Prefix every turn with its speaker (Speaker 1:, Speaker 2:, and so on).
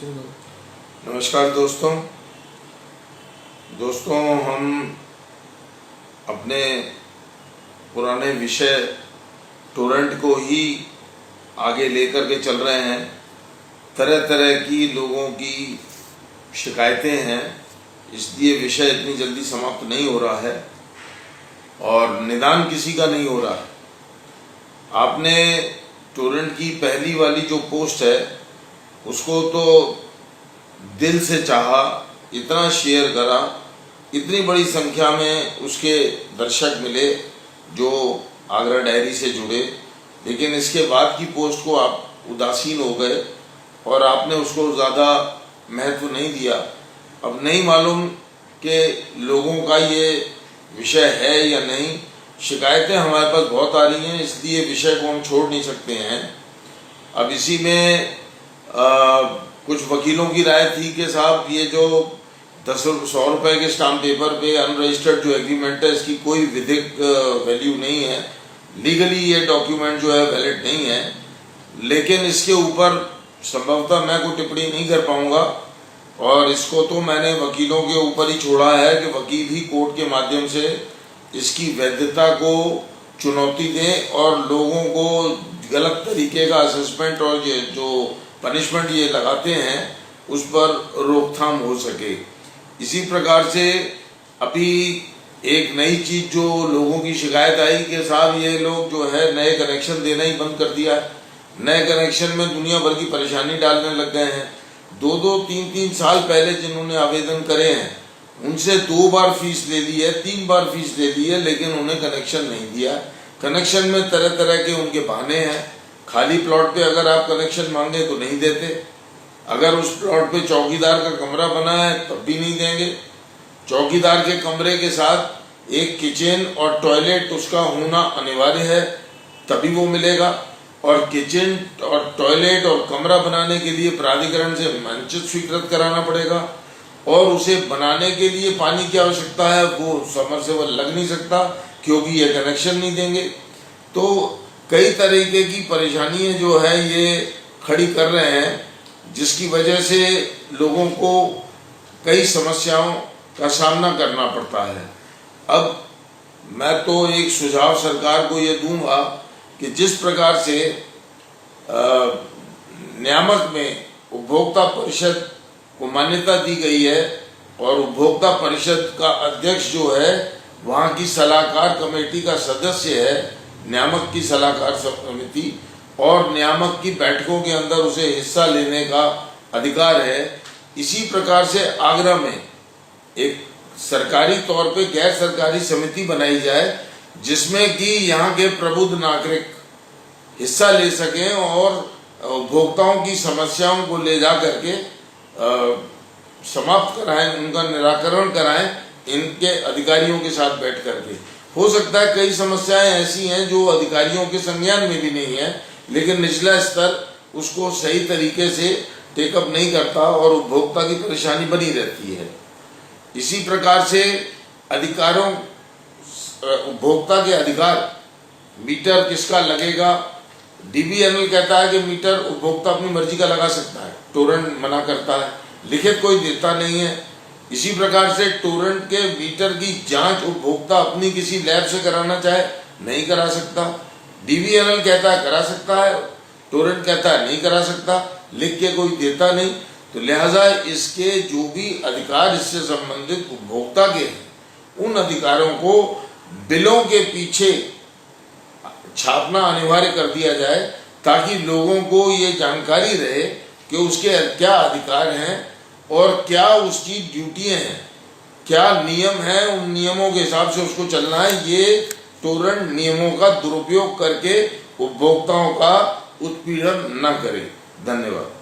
Speaker 1: नमस्कार दोस्तों, हम अपने पुराने विषय टोरेंट को ही आगे लेकर के चल रहे हैं। तरह तरह की लोगों की शिकायतें हैं, इसलिए विषय इतनी जल्दी समाप्त नहीं हो रहा है और निदान किसी का नहीं हो रहा है। आपने टोरेंट की पहली वाली जो पोस्ट है उसको तो दिल से चाहा, इतना शेयर करा, इतनी बड़ी संख्या में उसके दर्शक मिले जो आगरा डायरी से जुड़े, लेकिन इसके बाद की पोस्ट को आप उदासीन हो गए और आपने उसको ज़्यादा महत्व नहीं दिया। अब नहीं मालूम कि लोगों का ये विषय है या नहीं। शिकायतें हमारे पास बहुत आ रही हैं, इसलिए विषय को हम छोड़ नहीं सकते हैं। अब इसी में कुछ वकीलों की राय थी कि साहब ये जो 100 रुपए के स्टाम्प पेपर पे अनरजिस्टर्ड जो एग्रीमेंट है इसकी कोई विधिक वैल्यू नहीं है, लीगली ये डॉक्यूमेंट जो है वैलिड नहीं है। लेकिन इसके ऊपर संभवतः मैं कोई टिप्पणी नहीं कर पाऊंगा और इसको तो मैंने वकीलों के ऊपर ही छोड़ा है कि वकील ही कोर्ट के माध्यम से इसकी वैधता को चुनौती दें और लोगों को गलत तरीके का असेसमेंट और ये जो पनिशमेंट ये लगाते हैं उस पर रोकथाम हो सके। इसी प्रकार से अभी एक नई चीज जो लोगों की शिकायत आई कि साहब ये लोग जो है नए कनेक्शन देना ही बंद कर दिया है। नए कनेक्शन में दुनिया भर की परेशानी डालने लग गए हैं। 2-2, 3-3 साल पहले जिन्होंने आवेदन करे हैं उनसे 2 बार फीस ले ली है, 3 बार फीस ले ली है, लेकिन उन्हें कनेक्शन नहीं दिया। कनेक्शन में तरह तरह के उनके बहाने हैं। खाली प्लॉट पे अगर आप कनेक्शन मांगे तो नहीं देते, अगर उस प्लॉट पे चौकीदार का कमरा बना है तब भी नहीं देंगे। चौकीदार के कमरे के साथ एक किचन और टॉयलेट उसका होना अनिवार्य है तभी वो मिलेगा, और किचन और टॉयलेट और कमरा बनाने के लिए प्राधिकरण से मंजूरी स्वीकृत कराना पड़ेगा और उसे बनाने के लिए पानी की आवश्यकता है, वो समरसेबल लग नहीं सकता क्योंकि ये कनेक्शन नहीं देंगे। तो कई तरीके की परेशानियां जो है ये खड़ी कर रहे हैं, जिसकी वजह से लोगों को कई समस्याओं का सामना करना पड़ता है। अब मैं तो एक सुझाव सरकार को ये दूंगा कि जिस प्रकार से नियामक में उपभोक्ता परिषद को मान्यता दी गई है और उपभोक्ता परिषद का अध्यक्ष जो है वहाँ की सलाहकार कमेटी का सदस्य है, नियामक की सलाहकार समिति, और नियामक की बैठकों के अंदर उसे हिस्सा लेने का अधिकार है। इसी प्रकार से आगरा में एक सरकारी तौर पे गैर सरकारी समिति बनाई जाए जिसमें कि यहाँ के प्रबुद्ध नागरिक हिस्सा ले सकें और उपभोक्ताओं की समस्याओं को ले जा करके समाप्त कराएं, उनका निराकरण कराएं इनके अधिकारियों के साथ बैठ करके। हो सकता है कई समस्याएं ऐसी हैं जो अधिकारियों के संज्ञान में भी नहीं है, लेकिन निचला स्तर उसको सही तरीके से टेकअप नहीं करता और उपभोक्ता की परेशानी बनी रहती है। इसी प्रकार से अधिकारों उपभोक्ता के अधिकार, मीटर किसका लगेगा, डीबीएनएल कहता है कि मीटर उपभोक्ता अपनी मर्जी का लगा सकता है, टोरेंट मना करता है, लिखित कोई देता नहीं है। इसी प्रकार से टोरेंट के मीटर की जांच उपभोक्ता अपनी किसी लैब से कराना चाहे नहीं करा सकता। डीबीएनएल कहता है करा सकता है, टोरेंट कहता है नहीं करा सकता, लिख के कोई देता नहीं। तो लिहाजा इसके जो भी अधिकार इससे संबंधित उपभोक्ता के हैं उन अधिकारों को बिलों के पीछे छापना अनिवार्य कर दिया जाए ताकि लोगों को ये जानकारी रहे कि उसके क्या अधिकार हैं और क्या उसकी ड्यूटियां हैं, क्या नियम है, उन नियमों के हिसाब से उसको चलना है। ये टोरेंट नियमों का दुरुपयोग करके उपभोक्ताओं का उत्पीड़न न करे। धन्यवाद।